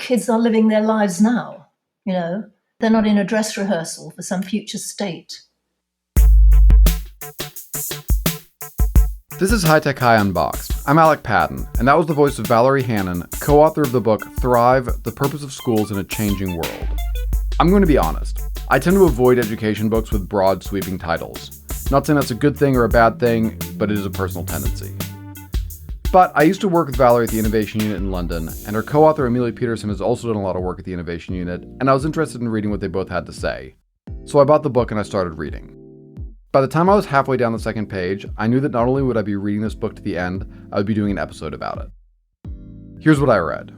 kids are living their lives now, They're not in a dress rehearsal for some future state. This is High Tech High Unboxed. I'm Alec Patton, and that was the voice of Valerie Hannon, co-author of the book Thrive, The Purpose of Schools in a Changing World. I'm going to be honest. I tend to avoid education books with broad, sweeping titles. Not saying that's a good thing or a bad thing, but it is a personal tendency. But I used to work with Valerie at the Innovation Unit in London, and her co-author Amelia Peterson has also done a lot of work at the Innovation Unit, and I was interested in reading what they both had to say. So I bought the book and I started reading. By the time I was halfway down the second page, I knew that not only would I be reading this book to the end, I would be doing an episode about it. Here's what I read.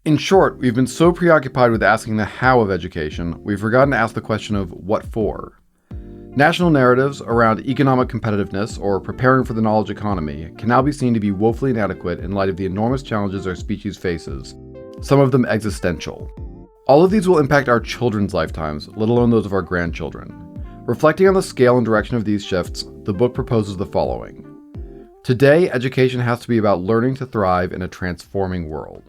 In short, we've been so preoccupied with asking the how of education, we've forgotten to ask the question of what for. National narratives around economic competitiveness or preparing for the knowledge economy can now be seen to be woefully inadequate in light of the enormous challenges our species faces, some of them existential. All of these will impact our children's lifetimes, let alone those of our grandchildren. Reflecting on the scale and direction of these shifts, the book proposes the following. Today, education has to be about learning to thrive in a transforming world.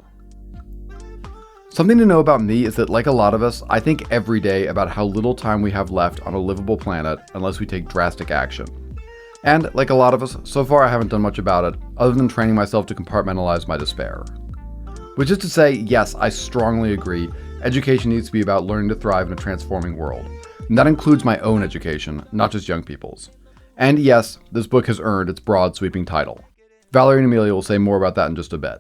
Something to know about me is that, like a lot of us, I think every day about how little time we have left on a livable planet unless we take drastic action. And, like a lot of us, so far I haven't done much about it, other than training myself to compartmentalize my despair. Which is to say, yes, I strongly agree, education needs to be about learning to thrive in a transforming world. And that includes my own education, not just young people's. And yes, this book has earned its broad, sweeping title. Valerie and Amelia will say more about that in just a bit.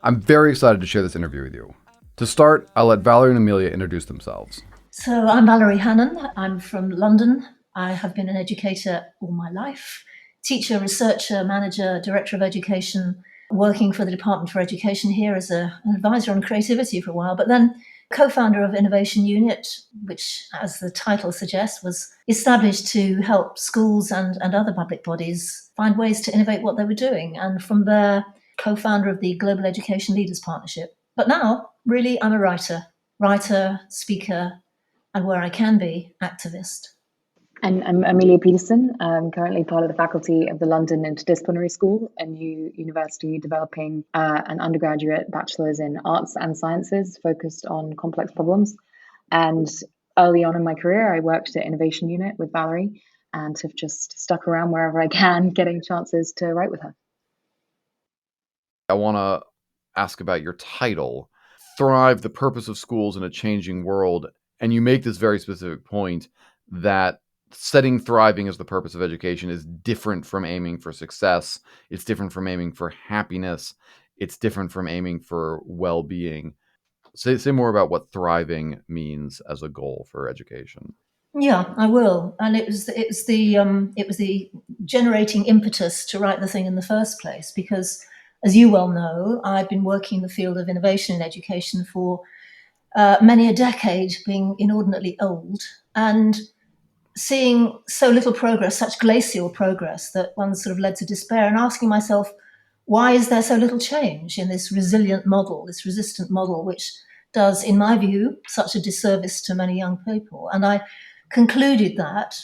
I'm very excited to share this interview with you. To start, I'll let Valerie and Amelia introduce themselves. So I'm Valerie Hannon. I'm from London. I have been an educator all my life. Teacher, researcher, manager, director of education, working for the Department for Education here as an advisor on creativity for a while, but then co-founder of Innovation Unit, which, as the title suggests, was established to help schools and other public bodies find ways to innovate what they were doing. And from there, co-founder of the Global Education Leaders Partnership. But now, really, I'm a writer, speaker, and where I can be, activist. And I'm Amelia Peterson. I'm currently part of the faculty of the London Interdisciplinary School, a new university developing an undergraduate bachelor's in arts and sciences focused on complex problems. And early on in my career, I worked at Innovation Unit with Valerie and have just stuck around wherever I can, getting chances to write with her. I want to ask about your title, Thrive, the Purpose of Schools in a Changing World. And you make this very specific point that setting thriving as the purpose of education is different from aiming for success. It's different from aiming for happiness. It's different from aiming for well-being. Say more about what thriving means as a goal for education. Yeah, I will. And it was the generating impetus to write the thing in the first place, because as you well know, I've been working in the field of innovation in education for many a decade, being inordinately old, and seeing so little progress, such glacial progress, that one sort of led to despair, and asking myself, why is there so little change in this resilient model, this resistant model, which does, in my view, such a disservice to many young people? And I concluded that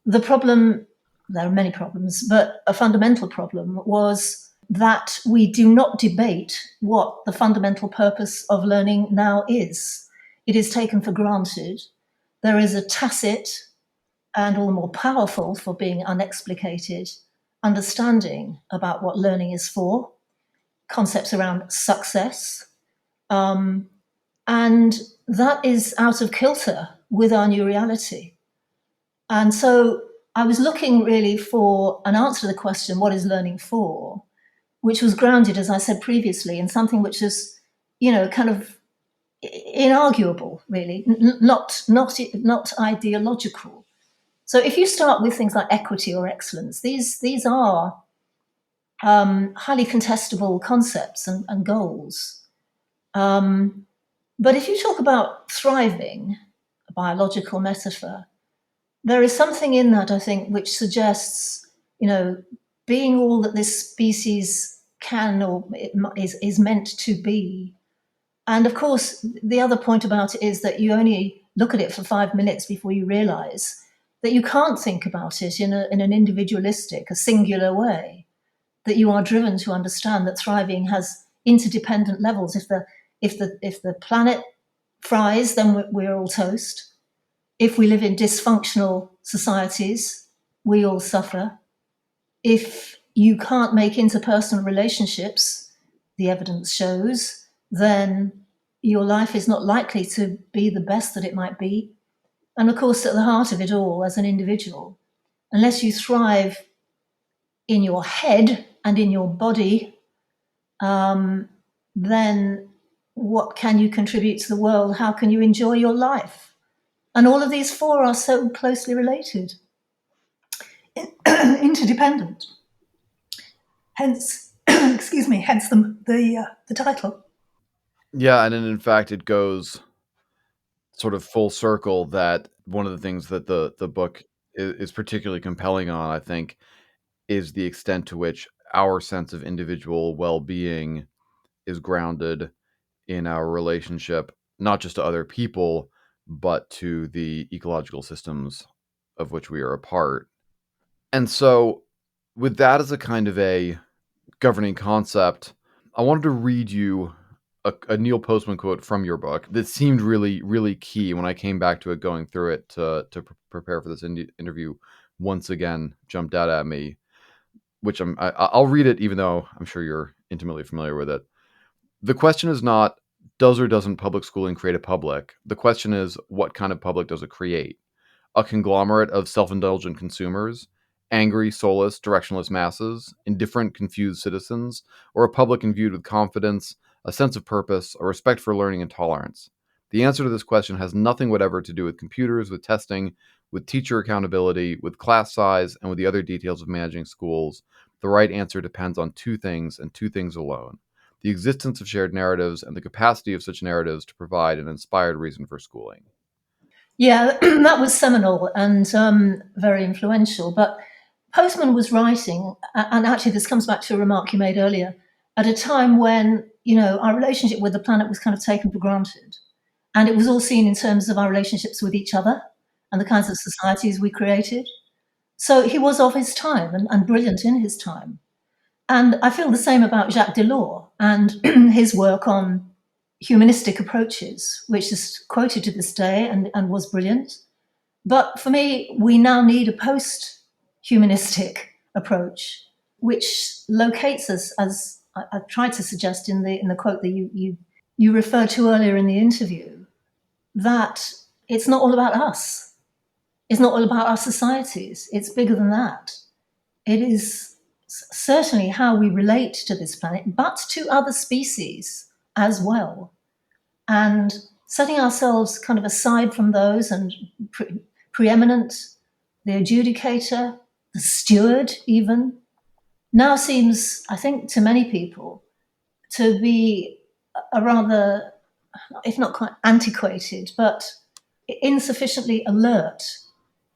the problem, there are many problems, but a fundamental problem was that we do not debate what the fundamental purpose of learning now is. It is taken for granted. There is a tacit and all the more powerful for being unexplicated understanding about what learning is for, concepts around success, and that is out of kilter with our new reality. And so I was looking really for an answer to the question, what is learning for? Which was grounded, as I said previously, in something which is, kind of inarguable, really, not ideological. So if you start with things like equity or excellence, these are highly contestable concepts and goals. But if you talk about thriving, a biological metaphor, there is something in that, I think, which suggests, being all that this species can or is meant to be. And of course, the other point about it is that you only look at it for 5 minutes before you realize that you can't think about it in an individualistic, a singular way, that you are driven to understand that thriving has interdependent levels. If the planet fries, then we're all toast. If we live in dysfunctional societies, we all suffer. If you can't make interpersonal relationships, the evidence shows, then your life is not likely to be the best that it might be. And of course, at the heart of it all, as an individual, unless you thrive in your head and in your body, then what can you contribute to the world? How can you enjoy your life? And all of these four are so closely related, interdependent. Hence, excuse me, hence the title. Yeah, and then in fact it goes sort of full circle that one of the things that the book is particularly compelling on, I think, is the extent to which our sense of individual well-being is grounded in our relationship, not just to other people, but to the ecological systems of which we are a part. And so, with that as a kind of a governing concept, I wanted to read you a Neil Postman quote from your book that seemed really, really key when I came back to it, going through it to prepare for this interview. Once again, jumped out at me, which I'll read it, even though I'm sure you're intimately familiar with it. The question is not, does or doesn't public schooling create a public? The question is, what kind of public does it create? A conglomerate of self-indulgent consumers, angry, soulless, directionless masses, indifferent, confused citizens, or a public imbued with confidence, a sense of purpose, a respect for learning and tolerance? The answer to this question has nothing whatever to do with computers, with testing, with teacher accountability, with class size, and with the other details of managing schools. The right answer depends on two things, and two things alone: the existence of shared narratives and the capacity of such narratives to provide an inspired reason for schooling. Yeah, that was seminal and very influential. But Postman was writing, and actually this comes back to a remark you made earlier, at a time when, our relationship with the planet was kind of taken for granted. And it was all seen in terms of our relationships with each other and the kinds of societies we created. So he was of his time and brilliant in his time. And I feel the same about Jacques Delors and his work on humanistic approaches, which is quoted to this day and was brilliant. But for me, we now need a post-humanistic approach, which locates us, as I tried to suggest in the quote that you referred to earlier in the interview, that it's not all about us. It's not all about our societies. It's bigger than that. It is certainly how we relate to this planet, but to other species as well. And setting ourselves kind of aside from those and preeminent, the adjudicator, the steward even, now seems, I think, to many people to be a rather, if not quite antiquated, but insufficiently alert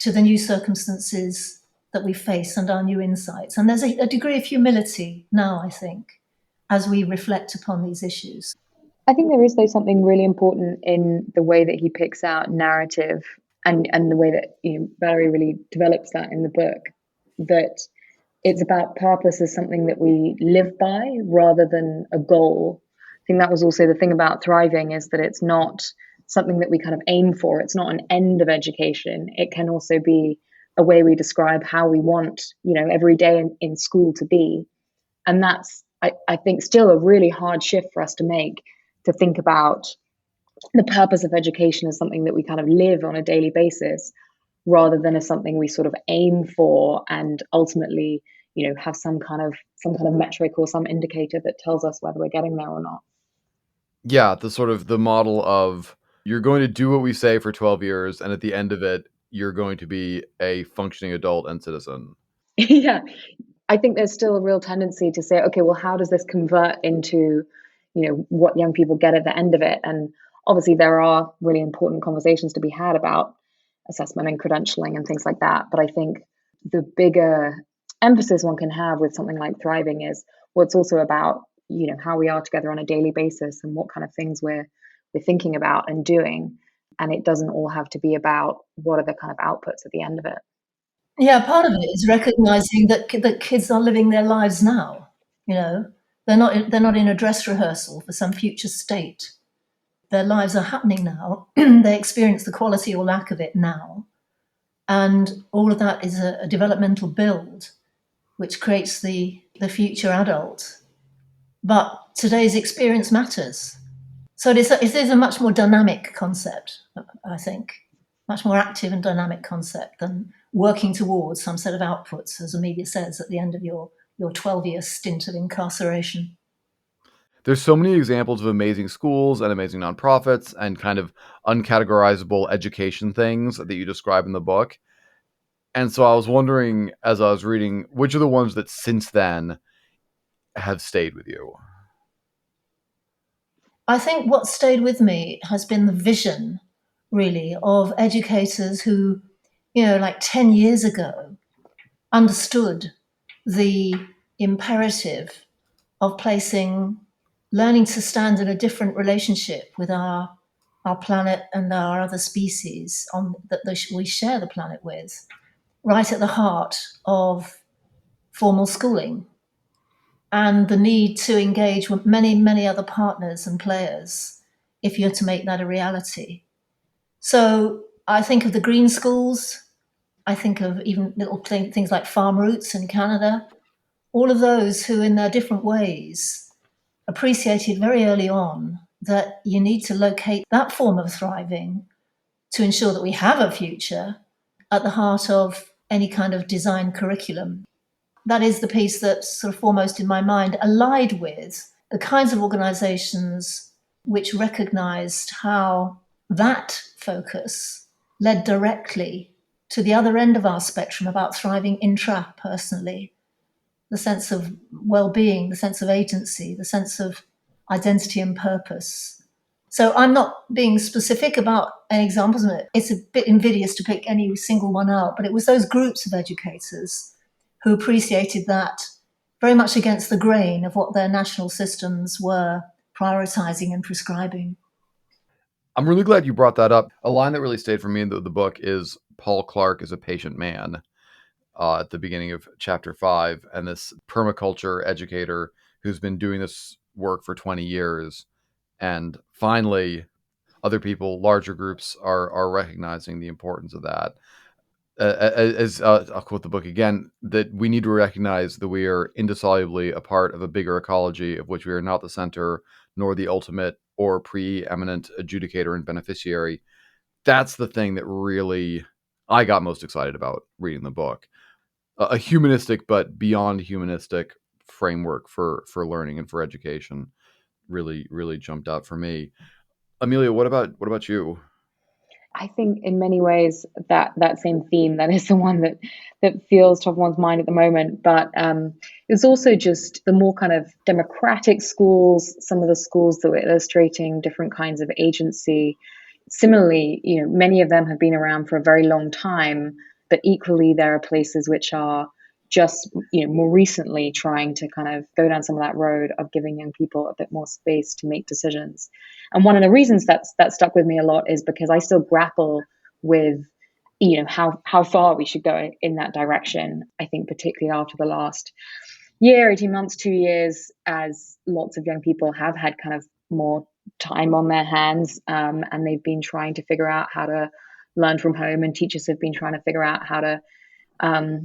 to the new circumstances that we face and our new insights. And there's a degree of humility now, I think, as we reflect upon these issues. I think there is, though, something really important in the way that he picks out narrative and the way that Valerie really develops that in the book, that it's about purpose as something that we live by rather than a goal. I think that was also the thing about thriving, is that it's not something that we kind of aim for. It's not an end of education. It can also be a way we describe how we want, every day in school to be. And that's, I think, still a really hard shift for us to make, to think about the purpose of education as something that we kind of live on a daily basis, rather than as something we sort of aim for and ultimately, have some kind of metric or some indicator that tells us whether we're getting there or not. Yeah, the model of, you're going to do what we say for 12 years, and at the end of it, you're going to be a functioning adult and citizen. Yeah, I think there's still a real tendency to say, okay, well, how does this convert into, what young people get at the end of it? And obviously there are really important conversations to be had about assessment and credentialing and things like that. But I think the bigger emphasis one can have with something like thriving is, well, it's also about, how we are together on a daily basis and what kind of things we're thinking about and doing. And it doesn't all have to be about what are the kind of outputs at the end of it. Yeah, part of it is recognizing that kids are living their lives now. They're not in a dress rehearsal for some future state. their lives are happening now. They experience the quality or lack of it now. And all of that is a developmental build, which creates the future adult. But today's experience matters. So it is a much more dynamic concept, I think, much more active and dynamic concept than working towards some set of outputs, as Amelia says, at the end of your 12-year stint of incarceration. There's so many examples of amazing schools and amazing nonprofits and kind of uncategorizable education things that you describe in the book. And so I was wondering, as I was reading, which are the ones that since then have stayed with you? I think what stayed with me has been the vision, really, of educators who, like 10 years ago, understood the imperative of placing learning to stand in a different relationship with our planet and our other species we share the planet with, right at the heart of formal schooling, and the need to engage with many, many other partners and players if you're to make that a reality. So I think of the green schools, I think of even little things like farm roots in Canada, all of those who in their different ways appreciated very early on that you need to locate that form of thriving to ensure that we have a future at the heart of any kind of design curriculum. That is the piece that's sort of foremost in my mind, allied with the kinds of organizations which recognized how that focus led directly to the other end of our spectrum about thriving intrapersonally, the sense of well-being, the sense of agency, the sense of identity and purpose. So I'm not being specific about any examples of it. It's a bit invidious to pick any single one out, but it was those groups of educators who appreciated that very much against the grain of what their national systems were prioritizing and prescribing. I'm really glad you brought that up. A line that really stayed for me in the book is Paul Clark is a patient man at the beginning of chapter 5. And this permaculture educator who's been doing this work for 20 years. And finally, other people, larger groups are recognizing the importance of that. I'll quote the book again, that we need to recognize that we are indissolubly a part of a bigger ecology of which we are not the center, nor the ultimate or preeminent adjudicator and beneficiary. That's the thing that really I got most excited about reading the book. A humanistic but beyond humanistic framework for learning and for education really jumped out for me. Amelia, what about you? I think in many ways that same theme, that is the one that feels top of one's mind at the moment. But it's also just the more kind of democratic schools, some of the schools that were illustrating different kinds of agency. Similarly, many of them have been around for a very long time, but equally there are places which are just more recently trying to kind of go down some of that road of giving young people a bit more space to make decisions. And one of the reasons that stuck with me a lot is because I still grapple with how far we should go in that direction. I think particularly after the last year, 18 months, 2 years, as lots of young people have had kind of more time on their hands, and they've been trying to figure out how to learn from home, and teachers have been trying to figure out how to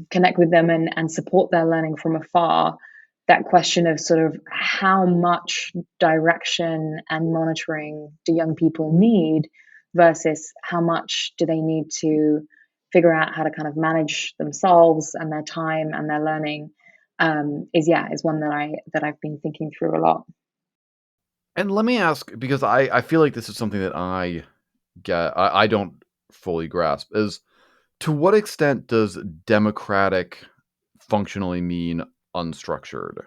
connect with them and support their learning from afar. That question of sort of how much direction and monitoring do young people need versus how much do they need to figure out how to kind of manage themselves and their time and their learning is one that I've been thinking through a lot. And let me ask, because I feel like this is something that I don't fully grasp, is to what extent does democratic functionally mean unstructured?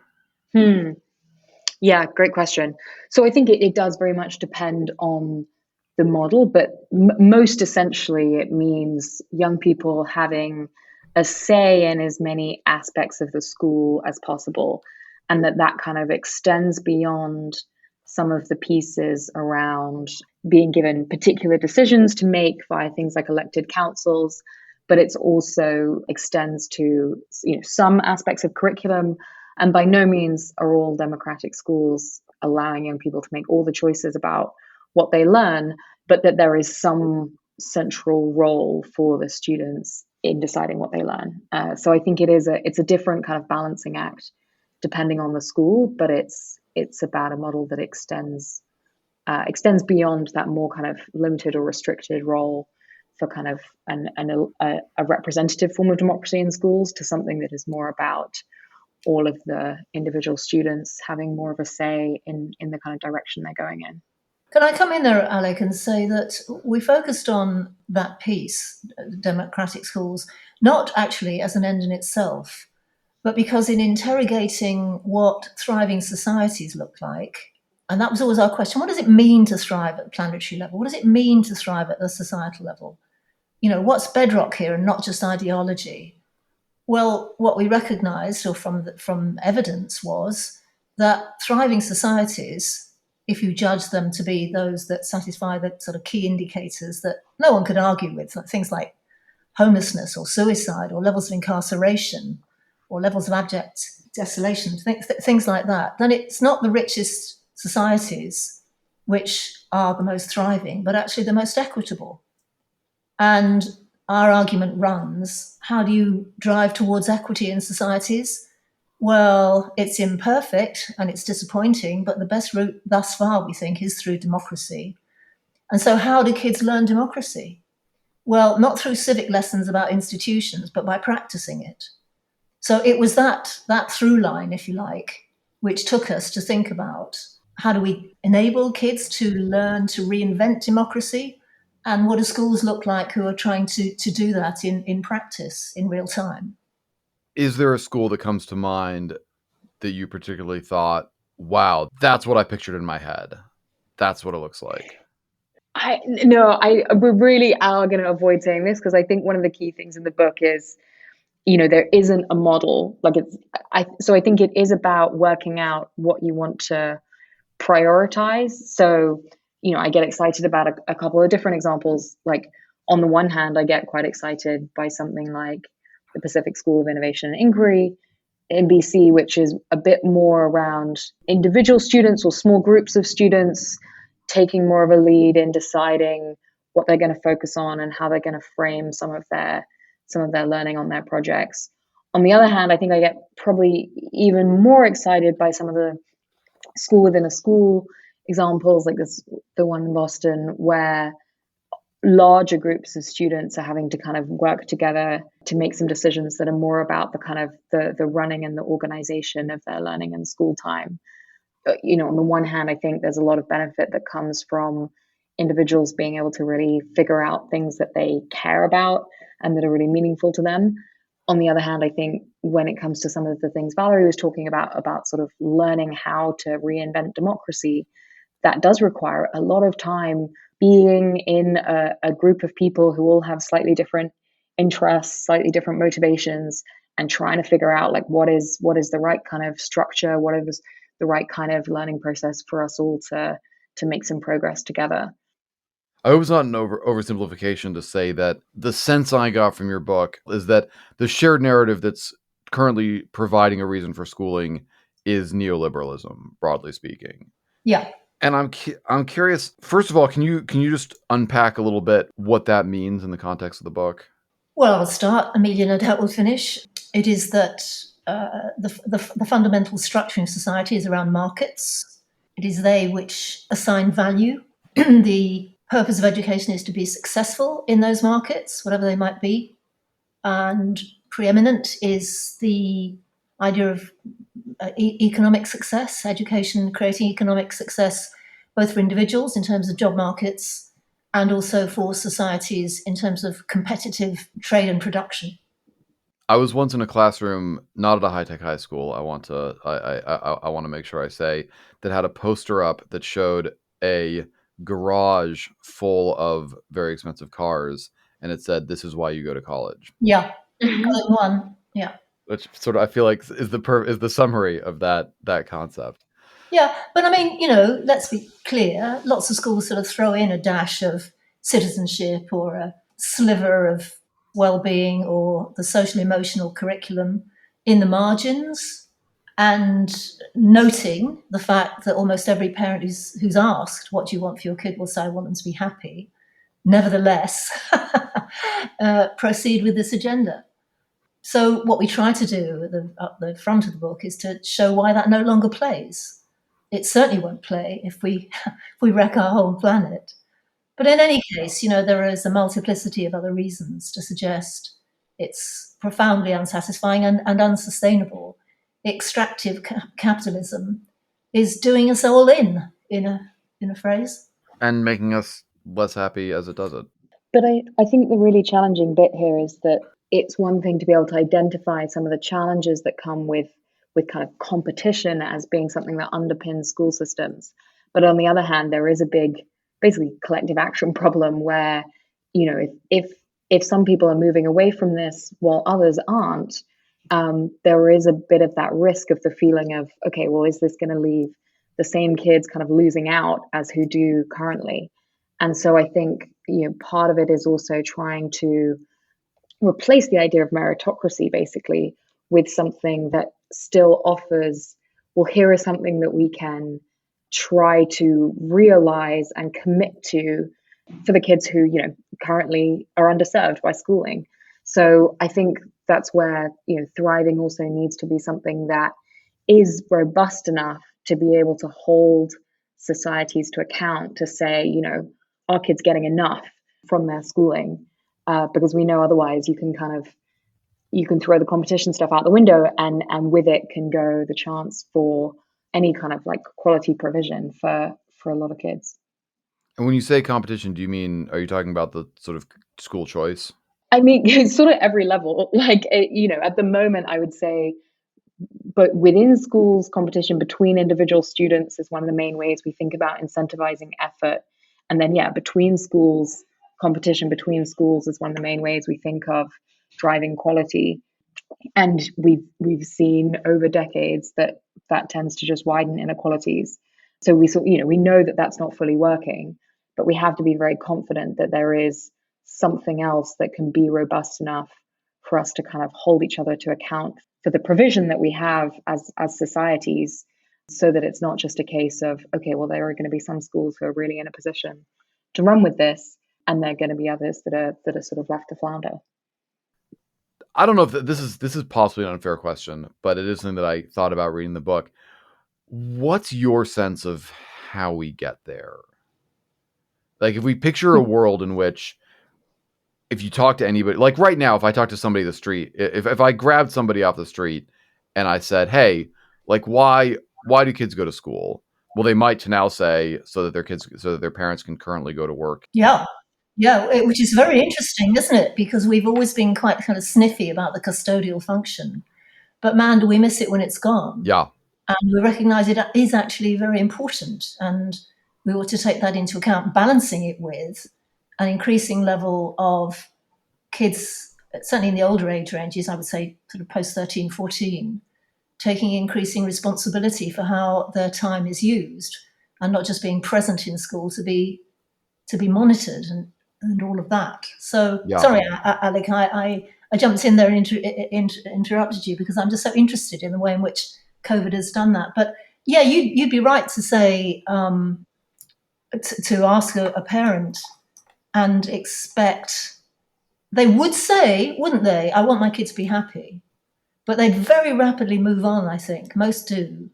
Yeah, great question. So I think it does very much depend on the model, but most essentially it means young people having a say in as many aspects of the school as possible, and that kind of extends beyond some of the pieces around being given particular decisions to make via things like elected councils, but it's also extends to some aspects of curriculum. And by no means are all democratic schools allowing young people to make all the choices about what they learn, but that there is some central role for the students in deciding what they learn. So I think it's a different kind of balancing act depending on the school, but it's about a model that extends beyond that more kind of limited or restricted role for kind of a representative form of democracy in schools to something that is more about all of the individual students having more of a say in the kind of direction they're going in. Can I come in there, Alec, and say that we focused on that piece, democratic schools, not actually as an end in itself, but because in interrogating what thriving societies look like, and that was always our question, what does it mean to thrive at the planetary level? What does it mean to thrive at the societal level? What's bedrock here and not just ideology? Well, what we recognized, or from evidence, was that thriving societies, if you judge them to be those that satisfy the sort of key indicators that no one could argue with, like things like homelessness or suicide or levels of incarceration or levels of abject desolation, things like that, then it's not the richest societies which are the most thriving, but actually the most equitable. And our argument runs, how do you drive towards equity in societies? Well, it's imperfect and it's disappointing, but the best route thus far, we think, is through democracy. And so how do kids learn democracy? Well, not through civic lessons about institutions, but by practicing it. So it was that through line, if you like, which took us to think about how do we enable kids to learn to reinvent democracy, and what do schools look like who are trying to do that in practice, in real time? Is there a school that comes to mind that you particularly thought, wow, that's what I pictured in my head? That's what it looks like. We really are going to avoid saying this because I think one of the key things in the book is, there isn't a model. So I think it is about working out what you want to prioritize. So, I get excited about a couple of different examples. Like, on the one hand, I get quite excited by something like the Pacific School of Innovation and Inquiry in BC, which is a bit more around individual students or small groups of students taking more of a lead in deciding what they're going to focus on and how they're going to frame some of their learning on their projects. On the other hand, I think I get probably even more excited by some of the school within a school examples, like the one in Boston, where larger groups of students are having to kind of work together to make some decisions that are more about the kind of the running and the organization of their learning and school time. On the one hand, I think there's a lot of benefit that comes from individuals being able to really figure out things that they care about and that are really meaningful to them. On the other hand, I think when it comes to some of the things Valerie was talking about sort of learning how to reinvent democracy, that does require a lot of time being in a group of people who all have slightly different interests, slightly different motivations, and trying to figure out like what is the right kind of structure, what is the right kind of learning process for us all to make some progress together. I hope it's not an oversimplification to say that the sense I got from your book is that the shared narrative that's currently providing a reason for schooling is neoliberalism, broadly speaking. Yeah. And I'm curious, first of all, can you just unpack a little bit what that means in the context of the book? Well, I'll start. Amelia, no doubt, will finish. It is that the fundamental structure in society is around markets. It is they which assign value. The purpose of education is to be successful in those markets, whatever they might be. And preeminent is the idea of economic success, education creating economic success, both for individuals in terms of job markets and also for societies in terms of competitive trade and production. I was once in a classroom, not at a high-tech high school. I want to make sure I say that had a poster up that showed a garage full of very expensive cars, and it said, "This is why you go to college." Yeah, one. Yeah, which sort of I feel like is the summary of that concept. Yeah, but I mean, let's be clear. Lots of schools sort of throw in a dash of citizenship or a sliver of well-being or the social emotional curriculum in the margins. and noting the fact that almost every parent who's asked, what do you want for your kid, will say, I want them to be happy. Nevertheless, proceed with this agenda. So what we try to do at the front of the book is to show why that no longer plays. It certainly won't play if we wreck our whole planet. But in any case, there is a multiplicity of other reasons to suggest it's profoundly unsatisfying and unsustainable. Extractive capitalism is doing us all in a phrase. And making us less happy as it does it. But I think the really challenging bit here is that it's one thing to be able to identify some of the challenges that come with kind of competition as being something that underpins school systems. But on the other hand, there is a big, basically collective action problem where, if some people are moving away from this while others aren't, there is a bit of that risk of the feeling of, okay, well, is this going to leave the same kids kind of losing out as who do currently? And so I think, part of it is also trying to replace the idea of meritocracy basically with something that still offers, well, here is something that we can try to realize and commit to for the kids who, currently are underserved by schooling. So I think that's where, thriving also needs to be something that is robust enough to be able to hold societies to account, to say, are kids getting enough from their schooling? Because we know otherwise you can throw the competition stuff out the window, and with it can go the chance for any kind of like quality provision for a lot of kids. And when you say competition, are you talking about the sort of school choice? I mean, it's sort of every level. Like, at the moment, I would say, but within schools, competition between individual students is one of the main ways we think about incentivizing effort. And then, between schools, competition between schools is one of the main ways we think of driving quality. And we've seen over decades that tends to just widen inequalities. So we know that that's not fully working, but we have to be very confident that there is something else that can be robust enough for us to kind of hold each other to account for the provision that we have as societies, so that it's not just a case of, okay, well, there are going to be some schools who are really in a position to run with this, and there are going to be others that are sort of left to flounder. I don't know if this is possibly an unfair question, but it is something that I thought about reading the book. What's your sense of how we get there? Like, if we picture a world in which, if you talk to anybody, like right now, if I talk to somebody in the street, if I grabbed somebody off the street and I said, hey, like, why do kids go to school? Well, they might now say so that their parents can currently go to work. Yeah, which is very interesting, isn't it? Because we've always been quite kind of sniffy about the custodial function. But man, do we miss it when it's gone. Yeah. And we recognize it is actually very important. And we ought to take that into account, balancing it with an increasing level of kids, certainly in the older age ranges, I would say sort of post 13, 14, taking increasing responsibility for how their time is used, and not just being present in school to be monitored and all of that. So, Yeah. Sorry, Alec, I jumped in there and interrupted you because I'm just so interested in the way in which COVID has done that. But yeah, you'd be right to say, to ask a parent and expect, they would say, wouldn't they, I want my kids to be happy. But they'd very rapidly move on, I think, most do,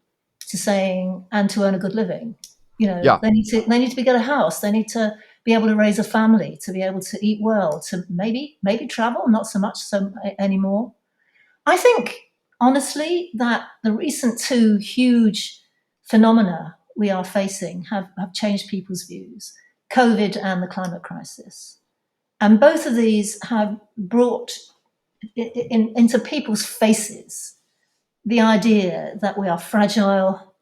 to saying, and to earn a good living. Yeah. They need to get a house. They need to be able to raise a family, to be able to eat well, to maybe travel, not so much anymore. I think, honestly, that the recent two huge phenomena we are facing have changed people's views: COVID and the climate crisis. And both of these have brought into people's faces the idea that we are fragile,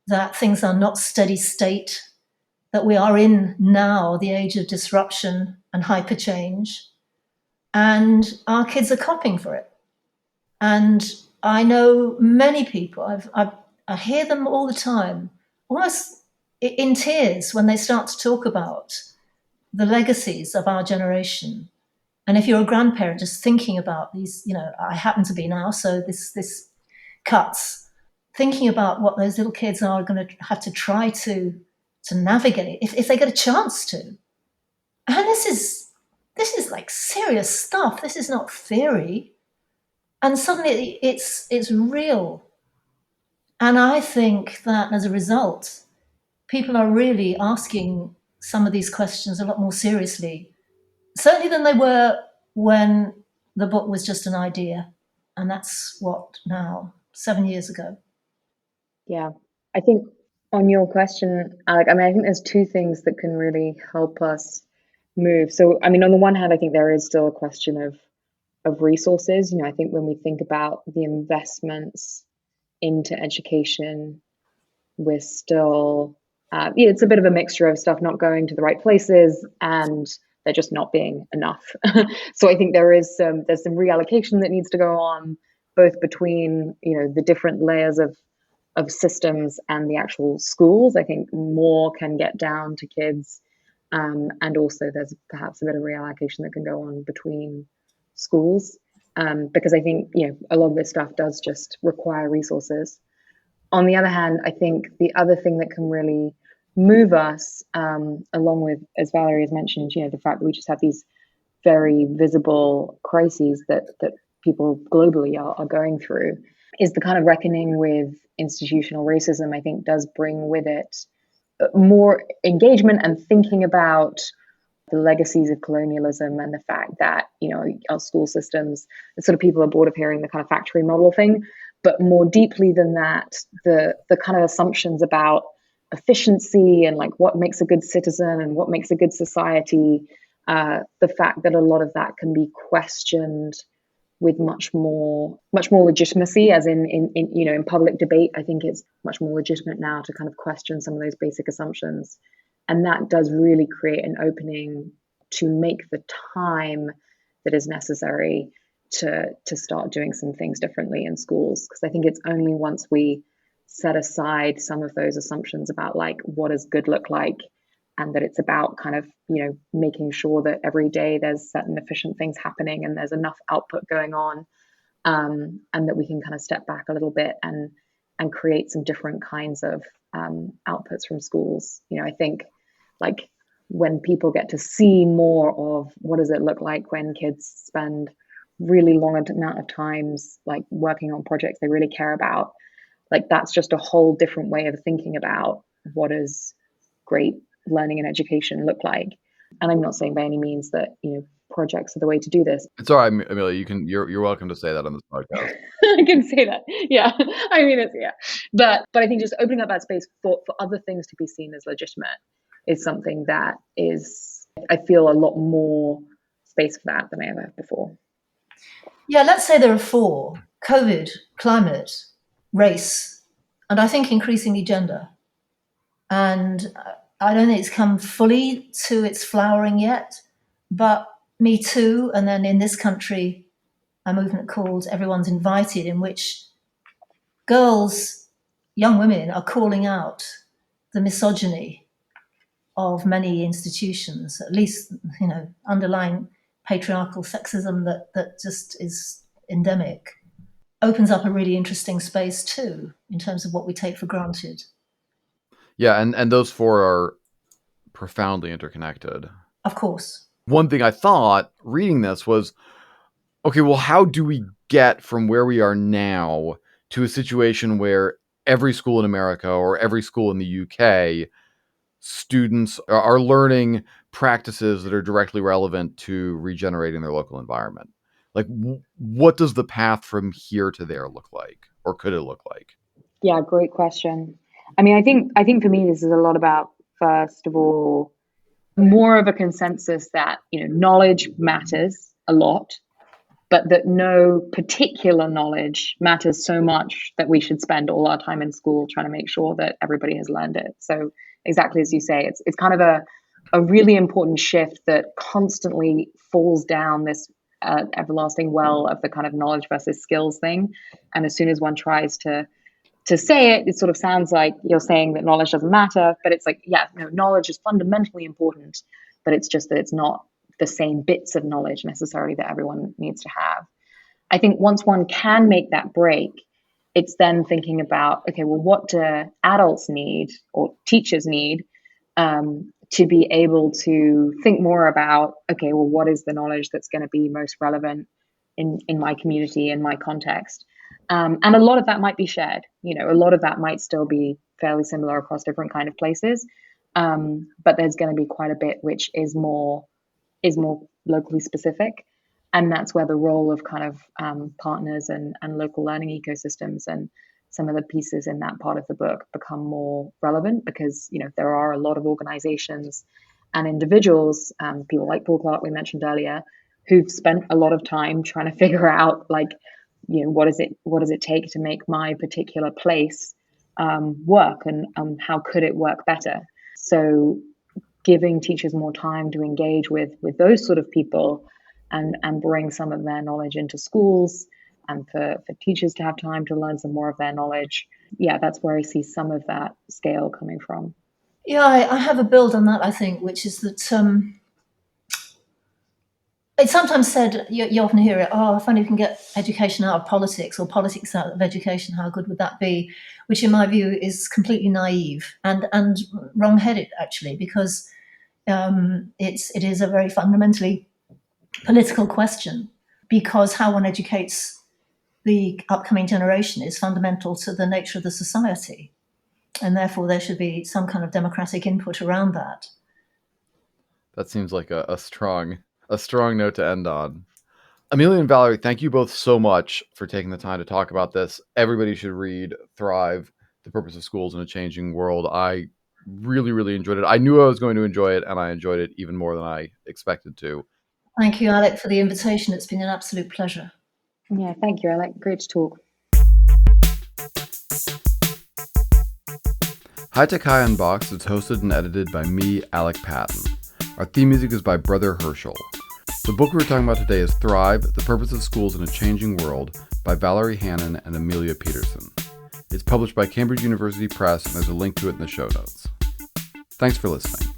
that things are not steady state, that we are in now the age of disruption and hyper change, and our kids are coping for it. And I know many people, I hear them all the time, almost in tears when they start to talk about the legacies of our generation. And if you're a grandparent, just thinking about these, I happen to be now, so this cuts. thinking about what those little kids are going to have to try to navigate if they get a chance to. And this is like serious stuff. This is not theory. And suddenly it's real. And I think that as a result, people are really asking some of these questions a lot more seriously, certainly than they were when the book was just an idea. And that's what now, 7 years ago. Yeah, I think on your question, Alec, I mean, I think there's two things that can really help us move. So, I mean, on the one hand, I think there is still a question of resources. I think when we think about the investments into education, we're still, it's a bit of a mixture of stuff not going to the right places and there just not being enough. So I think there's some reallocation that needs to go on, both between the different layers of systems and the actual schools. I think more can get down to kids, and also there's perhaps a bit of reallocation that can go on between schools, because I think a lot of this stuff does just require resources. On the other hand, I think the other thing that can really move us, along with, as Valerie has mentioned, the fact that we just have these very visible crises that people globally are going through, is the kind of reckoning with institutional racism. I think does bring with it more engagement and thinking about the legacies of colonialism and the fact that our school systems, the sort of people are bored of hearing the kind of factory model thing, but more deeply than that, the kind of assumptions about efficiency and like what makes a good citizen and what makes a good society, the fact that a lot of that can be questioned with much more legitimacy, as in public debate. I think it's much more legitimate now to kind of question some of those basic assumptions, and that does really create an opening to make the time that is necessary to start doing some things differently in schools. Because I think it's only once we set aside some of those assumptions about like what does good look like, and that it's about kind of making sure that every day there's certain efficient things happening and there's enough output going on, and that we can kind of step back a little bit and create some different kinds of outputs from schools. I think like when people get to see more of what does it look like when kids spend really long amount of times like working on projects they really care about, like that's just a whole different way of thinking about what does great learning and education look like. And I'm not saying by any means that projects are the way to do this. It's all right, Amelia. You're welcome to say that on this podcast. I can say that. Yeah. I mean, but I think just opening up that space for other things to be seen as legitimate is something that is, I feel, a lot more space for that than I ever have before. Yeah, let's say there are four: COVID, climate, race, and I think increasingly gender. And I don't think it's come fully to its flowering yet, but Me Too, and then in this country, a movement called Everyone's Invited, in which girls, young women, are calling out the misogyny of many institutions, at least, underlying patriarchal sexism that just is endemic, opens up a really interesting space too, in terms of what we take for granted. Yeah, and those four are profoundly interconnected. Of course. One thing I thought reading this was, okay, well, how do we get from where we are now to a situation where every school in America or every school in the UK, students are learning practices that are directly relevant to regenerating their local environment? Like, what does the path from here to there look like, or could it look like? Yeah, great question. I mean, I think for me, this is a lot about, first of all, more of a consensus that, knowledge matters a lot, but that no particular knowledge matters so much that we should spend all our time in school trying to make sure that everybody has learned it. So exactly as you say, it's kind of a really important shift that constantly falls down this everlasting well of the kind of knowledge versus skills thing. And as soon as one tries to say it, it sort of sounds like you're saying that knowledge doesn't matter, but it's like, yeah, knowledge is fundamentally important, but it's just that it's not the same bits of knowledge necessarily that everyone needs to have. I think once one can make that break, it's then thinking about, okay, well, what do adults need or teachers need to be able to think more about, okay, well, what is the knowledge that's going to be most relevant in my community, in my context? And a lot of that might be shared. A lot of that might still be fairly similar across different kind of places. But there's going to be quite a bit which is more locally specific. And that's where the role of kind of partners and local learning ecosystems and some of the pieces in that part of the book become more relevant, because there are a lot of organizations and individuals, people like Paul Clark we mentioned earlier, who've spent a lot of time trying to figure out, like, what does it take to make my particular place work, and how could it work better. So giving teachers more time to engage with those sort of people and bring some of their knowledge into schools, and for teachers to have time to learn some more of their knowledge. Yeah, that's where I see some of that scale coming from. Yeah, I have a build on that, I think, which is that it's sometimes said, you often hear it, if only we can get education out of politics, or politics out of education, how good would that be? Which in my view is completely naive and wrong-headed, actually, because it is a very fundamentally political question, because how one educates the upcoming generation is fundamental to the nature of the society. And therefore there should be some kind of democratic input around that. That seems like a strong note to end on. Amelia and Valerie, thank you both so much for taking the time to talk about this. Everybody should read Thrive, The Purpose of Schools in a Changing World. I really, really enjoyed it. I knew I was going to enjoy it, and I enjoyed it even more than I expected to. Thank you, Alec, for the invitation. It's been an absolute pleasure. Yeah, thank you, Alec. Great to talk. High Tech High Unboxed is hosted and edited by me, Alec Patton. Our theme music is by Brother Herschel. The book we're talking about today is Thrive, The Purpose of Schools in a Changing World by Valerie, Hannon, and Amelia Peterson. It's published by Cambridge University Press, and there's a link to it in the show notes. Thanks for listening.